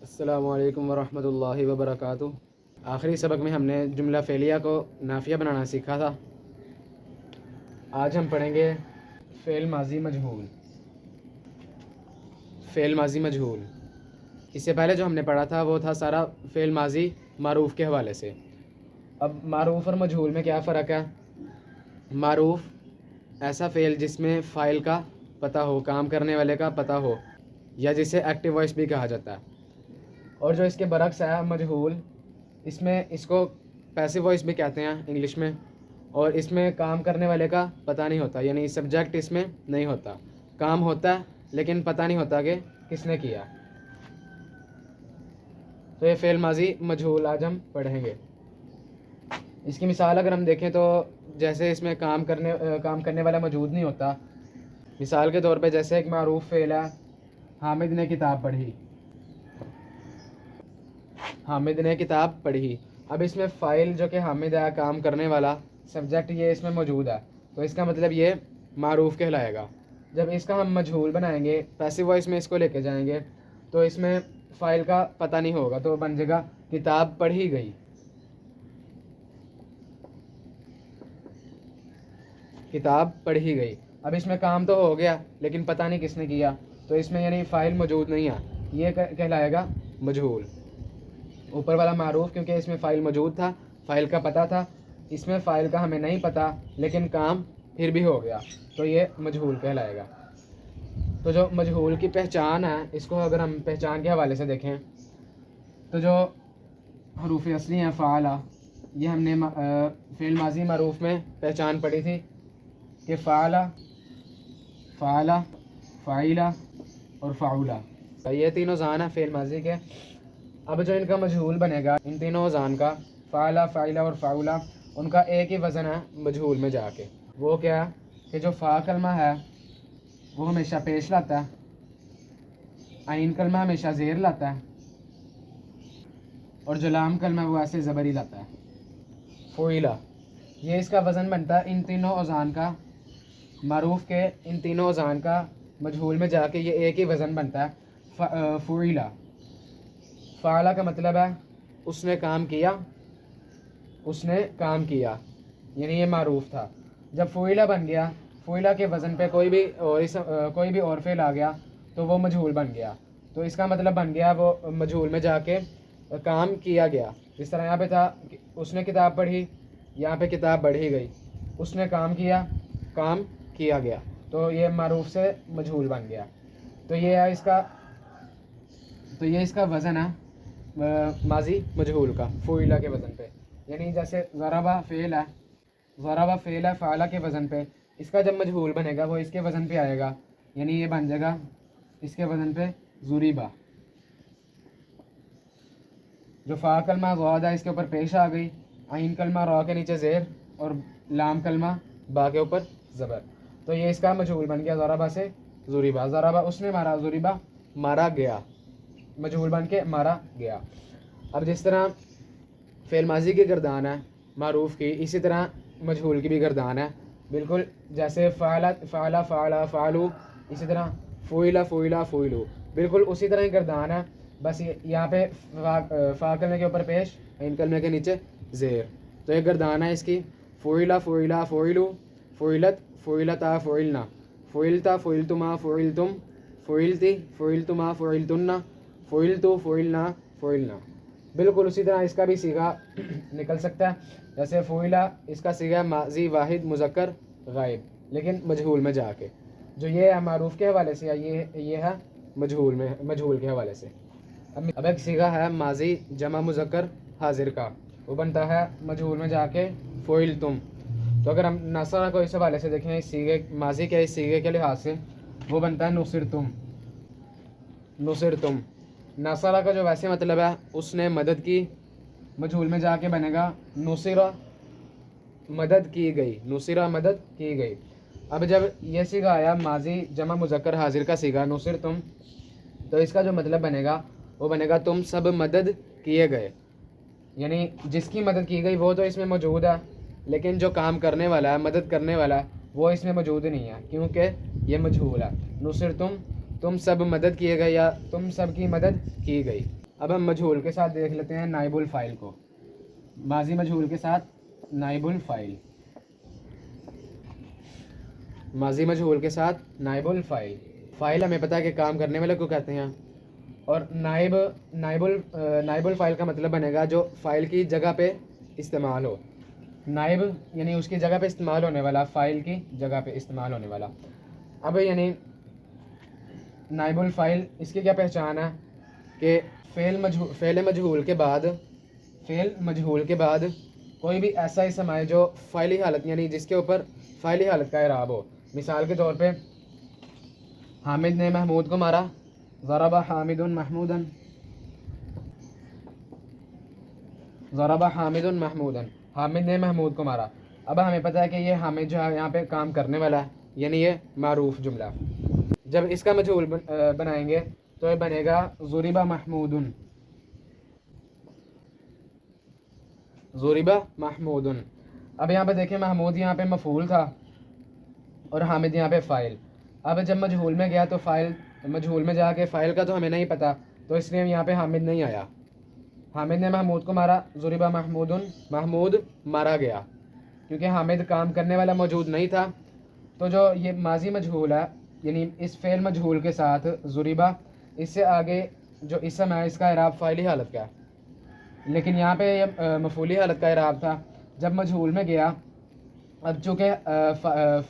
السلام علیکم ورحمۃ اللہ وبرکاتہ۔ آخری سبق میں ہم نے جملہ فعلیہ کو نافیہ بنانا سیکھا تھا۔ آج ہم پڑھیں گے فعل ماضی مجہول۔ فعل ماضی مجہول، اس سے پہلے جو ہم نے پڑھا تھا وہ تھا سارا فعل ماضی معروف کے حوالے سے۔ اب معروف اور مجہول میں کیا فرق ہے؟ معروف ایسا فعل جس میں فاعل کا پتہ ہو، کام کرنے والے کا پتہ ہو، یا جسے ایکٹیو وائس بھی کہا جاتا ہے۔ اور جو اس کے برعکس ہے مجہول، اس کو پیسو وائس بھی کہتے ہیں انگلش میں، اور اس میں کام کرنے والے کا پتہ نہیں ہوتا، یعنی سبجیکٹ اس میں نہیں ہوتا، کام ہوتا ہے لیکن پتہ نہیں ہوتا کہ کس نے کیا۔ تو یہ فعل ماضی مجہول آج ہم پڑھیں گے۔ اس کی مثال اگر ہم دیکھیں تو جیسے اس میں کام کرنے والا موجود نہیں ہوتا، مثال کے طور پہ جیسے ایک معروف فعل ہے حامد نے کتاب پڑھی۔ حامد نے کتاب پڑھی، اب اس میں فاعل جو کہ حامد ہے، کام کرنے والا، سبجیکٹ یہ اس میں موجود ہے، تو اس کا مطلب یہ معروف کہلائے گا۔ جب اس کا ہم مجہول بنائیں گے، پیسو وائس میں اس کو لے کے جائیں گے، تو اس میں فاعل کا پتہ نہیں ہوگا، تو بن جائے گا کتاب پڑھی گئی۔ کتاب پڑھی گئی، اب اس میں کام تو ہو گیا لیکن پتہ نہیں کس نے کیا، تو اس میں یعنی فاعل موجود نہیں ہے، یہ کہلائے گا مجہول۔ اوپر والا معروف کیونکہ اس میں فاعل موجود تھا، فاعل کا پتہ تھا، اس میں فاعل کا ہمیں نہیں پتہ لیکن کام پھر بھی ہو گیا، تو یہ مجہول کہلائے گا۔ تو جو مجہول کی پہچان ہے، اس کو اگر ہم پہچان کے حوالے سے دیکھیں تو جو حروف اصلی ہیں فعلہ، یہ ہم نے فعل ماضی معروف میں پہچان پڑھی تھی کہ فعلہ، فعلہ، فاعلہ اور فعولہ، یہ تینوں ذہان ہیں فعل ماضی کے۔ اب جو ان کا مجہول بنے گا، ان تینوں ذہان کا، فعلہ، فاعلہ اور فعولہ، ان کا ایک ہی وزن ہے مجہول میں جا کے۔ وہ کیا ہے کہ جو فا کلمہ ہے وہ ہمیشہ پیش لاتا ہے، عین کلمہ ہمیشہ زیر لاتا ہے، اور جو لام کلمہ وہ ایسے زبر ہی لاتا ہے، فعولہ۔ یہ اس کا وزن بنتا ہے ان تینوں اوزان کا، معروف کے ان تینوں اوزان کا مجہول میں جا کے یہ ایک ہی وزن بنتا ہے، فعولہ۔ فعلہ کا مطلب ہے اس نے کام کیا، اس نے کام کیا، یعنی یہ معروف تھا۔ جب فعولہ بن گیا، فعولہ کے وزن پہ کوئی بھی اور فعل آ گیا تو وہ مجہول بن گیا، تو اس کا مطلب بن گیا وہ مجہول میں جا کے کام کیا گیا۔ جس طرح یہاں پہ تھا اس نے کتاب پڑھی، یہاں پہ کتاب پڑھی گئی، اس نے کام کیا، کام کیا گیا، تو یہ معروف سے مجہول بن گیا۔ تو یہ ہے اس کا وزن ہے ماضی مجہول کا، فعولہ کے وزن پہ۔ یعنی جیسے ضربہ فعل ہے، ضربہ فعل ہے فعلہ کے وزن پہ، اس کا جب مجہول بنے گا وہ اس کے وزن پہ آئے گا، یعنی یہ بن جائے گا اس کے وزن پہ ضریبہ۔ جو فا کلمہ غاد ہے اس کے اوپر پیش آ گئی، عین کلمہ را کے نیچے زیر، اور لام کلمہ با کے اوپر زبر، تو یہ اس کا مجہول بن گیا ضربہ سے ضریبہ۔ ضربہ اس نے مارا، ضریبہ مارا گیا، مجہول بن کے مارا گیا۔ اب جس طرح فعل ماضی کی گردان ہے معروف کی، اسی طرح مجہول کی بھی گردان ہے، بالکل جیسے فعلہ، فعلہ، فعلو، اسی طرح فعلہ، فعلہ، فعلو، بالکل اسی طرح ہی گردان ہے، بس یہاں پہ فا کلمے کے اوپر پیش، عین کلمے کے نیچے زیر، تو یہ گردان ہے اس کی۔ فعلہ، فعلہ، فعلو، فعلت، فعلتا، فعلنا، فعلتا، فعلتما، فعلتم، فعلتی، فعلتما، فعلتن، فعلتو، فعلنا، فعلنا، بالکل اسی طرح اس کا بھی صیغہ نکل سکتا ہے۔ جیسے فعلہ، اس کا صیغہ ماضی واحد مذکر غائب، لیکن مجہول میں جا کے، جو یہ ہے معروف کے حوالے سے، یہ ہے مجہول کے حوالے سے۔ اب ایک صیغہ ہے ماضی جمع مذکر حاضر کا، وہ بنتا ہے مجہول میں جا کے فعلتم۔ تو اگر ہم نصرہ کو اس حوالے سے دیکھیں، اس صیغے ماضی کے اس صیغے کے لحاظ سے، وہ بنتا ہے نصرتم، نصرتم۔ نصرہ کا جو ویسے مطلب ہے اس نے مدد کی، مجہول میں جا کے بنے گا نصرہ، مدد کی گئی، نصرہ مدد کی گئی۔ اب جب یہ صیغہ آیا ماضی جمع مذکر حاضر کا صیغہ نصرتم، تو اس کا جو مطلب بنے گا وہ بنے گا تم سب مدد کیے گئے، یعنی جس کی مدد کی گئی وہ تو اس میں موجود ہے، لیکن جو کام کرنے والا ہے، مدد کرنے والا ہے، وہ اس میں موجود نہیں ہے کیونکہ یہ مجہول ہے۔ نصرتم، تم سب مدد کیے گئے یا تم سب کی مدد کی گئی۔ اب ہم مجہول کے ساتھ دیکھ لیتے ہیں نائب الفاعل کو، ماضی مجہول کے ساتھ نائب الفاعل، ماضی مجہول کے ساتھ نائب الفاعل۔ فاعل ہمیں پتہ ہے کہ کام کرنے والے کو کہتے ہیں، اور نائب الفاعل کا مطلب بنے گا جو فاعل کی جگہ پہ استعمال ہو۔ نائب یعنی اس کی جگہ پہ استعمال ہونے والا، فاعل کی جگہ پہ استعمال ہونے والا۔ اب یعنی نائب الفاعل اس کی کیا پہچان ہے کہ فعل مجہول کے بعد کوئی بھی ایسا اسم آئے جو فاعلی حالت یعنی جس کے اوپر فاعلی حالت کا اعراب ہو۔ مثال کے طور پہ حامد نے محمود کو مارا، ضرب حامد محمودا، ضرب حامد محمودا، حامد نے محمود کو مارا۔ اب ہمیں پتہ ہے کہ یہ حامد جو ہے یہاں پہ کام کرنے والا ہے، یعنی یہ معروف جملہ۔ جب اس کا مجہول بنائیں گے تو یہ بنے گا ضرب محمود، ضرب محمود۔ اب یہاں پہ دیکھیں محمود یہاں پہ مفعول تھا اور حامد یہاں پہ فاعل۔ اب جب مجہول میں گیا تو مجہول میں جا کے فاعل کا تو ہمیں نہیں پتہ، تو اس لیے یہاں پہ حامد نہیں آیا۔ حامد نے محمود کو مارا، ضرب محمود، محمود مارا گیا۔ کیونکہ حامد کام کرنے والا موجود نہیں تھا، تو جو یہ ماضی مجہول ہے یعنی اس فعل مجہول کے ساتھ ضربہ، اس سے آگے جو اسم ہے اس کا اعراب فاعلی حالت کا ہے، لیکن یہاں پہ یہ مفعولی حالت کا اعراب تھا۔ جب مجہول میں گیا، اب چونکہ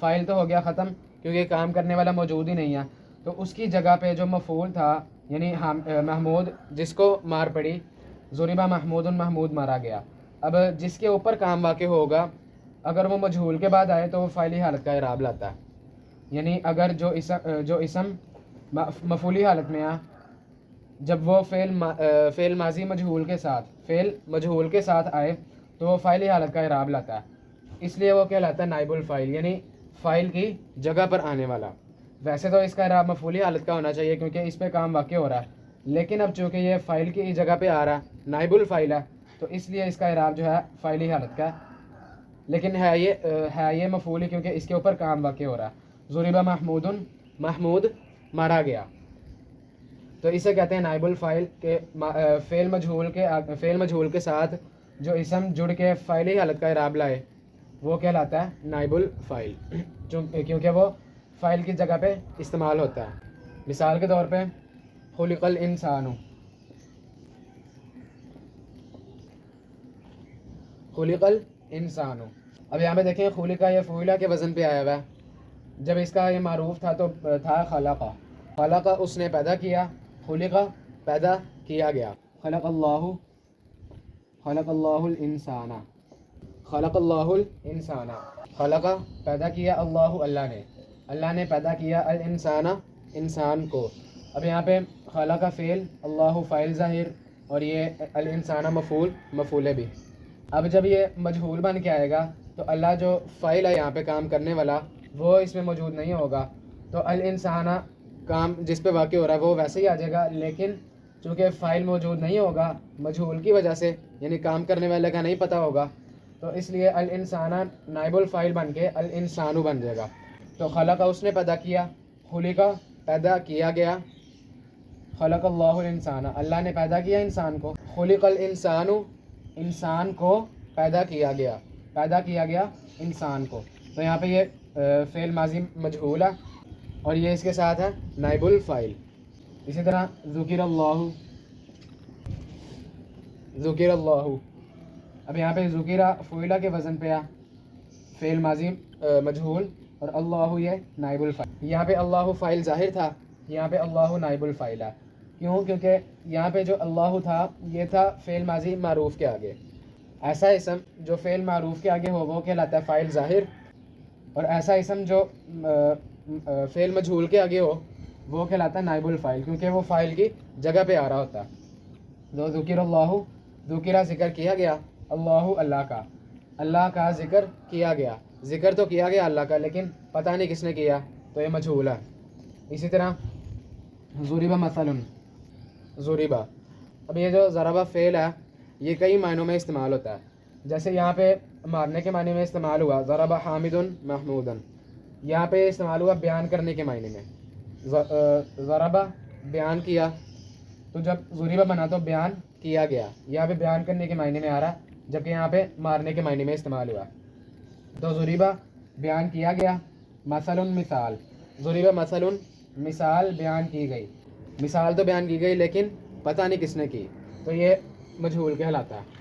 فاعل تو ہو گیا ختم کیونکہ کام کرنے والا موجود ہی نہیں ہے، تو اس کی جگہ پہ جو مفعول تھا یعنی محمود جس کو مار پڑی، ضرب محمود، محمود مارا گیا۔ اب جس کے اوپر کام واقع ہوگا اگر وہ مجہول کے بعد آئے تو وہ فاعلی حالت کا اعراب لاتا ہے، یعنی اگر جو اسم مفعولی حالت میں جب وہ فعل ماضی مجہول کے ساتھ آئے تو وہ فاعلی حالت کا اعراب لاتا ہے، اس لیے وہ کہلاتا ہے نائب الفاعل، یعنی فاعل کی جگہ پر آنے والا۔ ویسے تو اس کا اعراب مفعولی حالت کا ہونا چاہیے کیونکہ اس پہ کام واقع ہو رہا ہے، لیکن اب چونکہ یہ فاعل کی جگہ پہ آ رہا ہے، نائب الفاعل ہے، تو اس لیے اس کا اعراب جو ہے فاعلی حالت کا ہے، لیکن ہے یہ مفعولی کیونکہ اس کے اوپر کام واقع ہو رہا ہے۔ ضرب محمود، محمود مارا گیا، تو اسے کہتے ہیں نائب الفاعل کہ فعل مجہول کے ساتھ جو اسم جڑ کے فاعلی حالت کا اعراب لائے وہ کہلاتا ہے نائب الفاعل، کیونکہ وہ فاعل کی جگہ پہ استعمال ہوتا ہے۔ مثال کے طور پہ خلق الانسان، خلق الانسان۔ اب یہاں پہ دیکھیں خلقہ یہ فعلہ کے وزن پہ آیا ہوا ہے، جب اس کا یہ معروف تھا تو تھا خلقہ، خلقہ اس نے پیدا کیا، خلقہ پیدا کیا گیا، خلق اللہ الانسان، خلق اللہ الانسان، خلقہ پیدا کیا اللہ نے پیدا کیا الانسان انسان کو۔ اب یہاں پہ خلقہ فعل، اللہ فاعل ظاہر، اور یہ الانسان مفعول بھی۔ اب جب یہ مجہول بن کے آئے گا تو اللہ جو فاعل ہے یہاں پہ کام کرنے والا وہ اس میں موجود نہیں ہوگا، تو الانسان کام جس پہ واقع ہو رہا ہے وہ ویسے ہی آ جائے گا، لیکن چونکہ فاعل موجود نہیں ہوگا مجہول کی وجہ سے، یعنی کام کرنے والے کا نہیں پتہ ہوگا، تو اس لیے الانسان نائب الفاعل بن کے الانسان بن جائے گا۔ تو خلقہ اس نے پیدا کیا، خلقہ پیدا کیا گیا، خلق اللہ الانسان اللہ نے پیدا کیا انسان کو، خلق الانسان انسان کو پیدا کیا گیا انسان کو۔ تو یہاں پہ یہ فعل ماضی مجہول ہے اور یہ اس کے ساتھ ہے نائب الفاعل۔ اسی طرح ذکر اللہ، اب یہاں پہ ذکر فعلہ کے وزن پہ فعل ماضی مجہول اور اللہ یہ نائب الفاعل۔ یہاں پہ اللہ فاعل ظاہر تھا، یہاں پہ اللہ نائب الفاعل ہے، کیوں؟ کیونکہ یہاں پہ جو اللہ تھا یہ تھا فعل ماضی معروف کے آگے، ایسا اسم جو فعل معروف کے آگے ہو وہ کہلاتا ہے فاعل ظاہر، اور ایسا اسم جو فعل مجہول کے آگے ہو وہ کہلاتا ہے نائب الفاعل، کیونکہ وہ فاعل کی جگہ پہ آ رہا ہوتا ہے۔ جو ذکر اللہ، ذکر ذکر کیا گیا، اللہ کا ذکر کیا گیا، ذکر تو کیا گیا اللہ کا لیکن پتہ نہیں کس نے کیا، تو یہ مجہول ہے۔ اسی طرح ضرب مثلا، ضربہ، اب یہ جو ضربہ فعل ہے یہ کئی معنوں میں استعمال ہوتا ہے، جیسے یہاں پہ مارنے کے معنی میں استعمال ہوا ضرب حامد محمودا، یہاں پہ استعمال ہوا بیان کرنے کے معنی میں، ضربہ بیان کیا، تو جب ضریبہ بنا تو بیان کیا گیا، یہاں پہ بیان کرنے کے معنی میں آ رہا جبکہ یہاں پہ مارنے کے معنی میں استعمال ہوا. تو ضریبہ بیان کیا گیا، مثلاً مثال، ضریبہ مثلاً مثال بیان کی گئی، مثال تو بیان کی گئی لیکن پتہ نہیں کس نے کی، تو یہ مجہول کہلاتا ہے.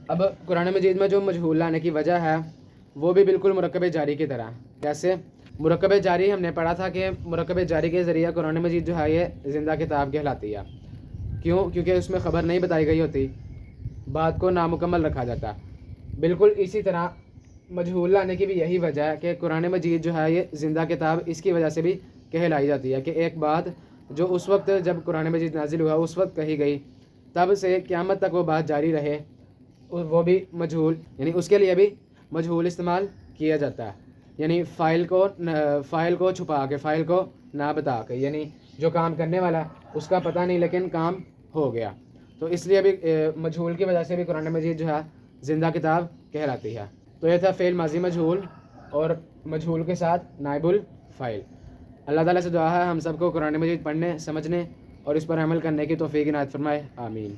اب قرآن مجید میں جو مجہول لانے کی وجہ ہے وہ بھی بالکل مرکب جاری کی طرح. کیسے؟ مرکب جاری ہم نے پڑھا تھا کہ مرکب جاری کے ذریعہ قرآن مجید جو ہے یہ زندہ کتاب کہلاتی ہے. کیوں؟ کیونکہ اس میں خبر نہیں بتائی گئی ہوتی، بات کو نامکمل رکھا جاتا. بالکل اسی طرح مجہول لانے کی بھی یہی وجہ ہے کہ قرآن مجید جو ہے یہ زندہ کتاب اس کی وجہ سے بھی کہلائی جاتی ہے کہ ایک بات جو اس وقت جب قرآن مجید نازل ہوا اس وقت کہی گئی، تب سے قیامت تک وہ بات جاری رہے، وہ بھی مجہول، یعنی اس کے لیے بھی مجہول استعمال کیا جاتا ہے. یعنی فائل کو چھپا کے، فائل کو نہ بتا کے، یعنی جو کام کرنے والا اس کا پتہ نہیں لیکن کام ہو گیا. تو اس لیے بھی مجہول کی وجہ سے بھی قرآن مجید جو ہے زندہ کتاب کہلاتی ہے. تو یہ تھا فعل ماضی مجہول اور مجہول کے ساتھ نائب الفاعل. اللہ تعالیٰ سے دعا ہے ہم سب کو قرآن مجید پڑھنے، سمجھنے اور اس پر عمل کرنے کی توفیق عنایت فرمائے. آمین.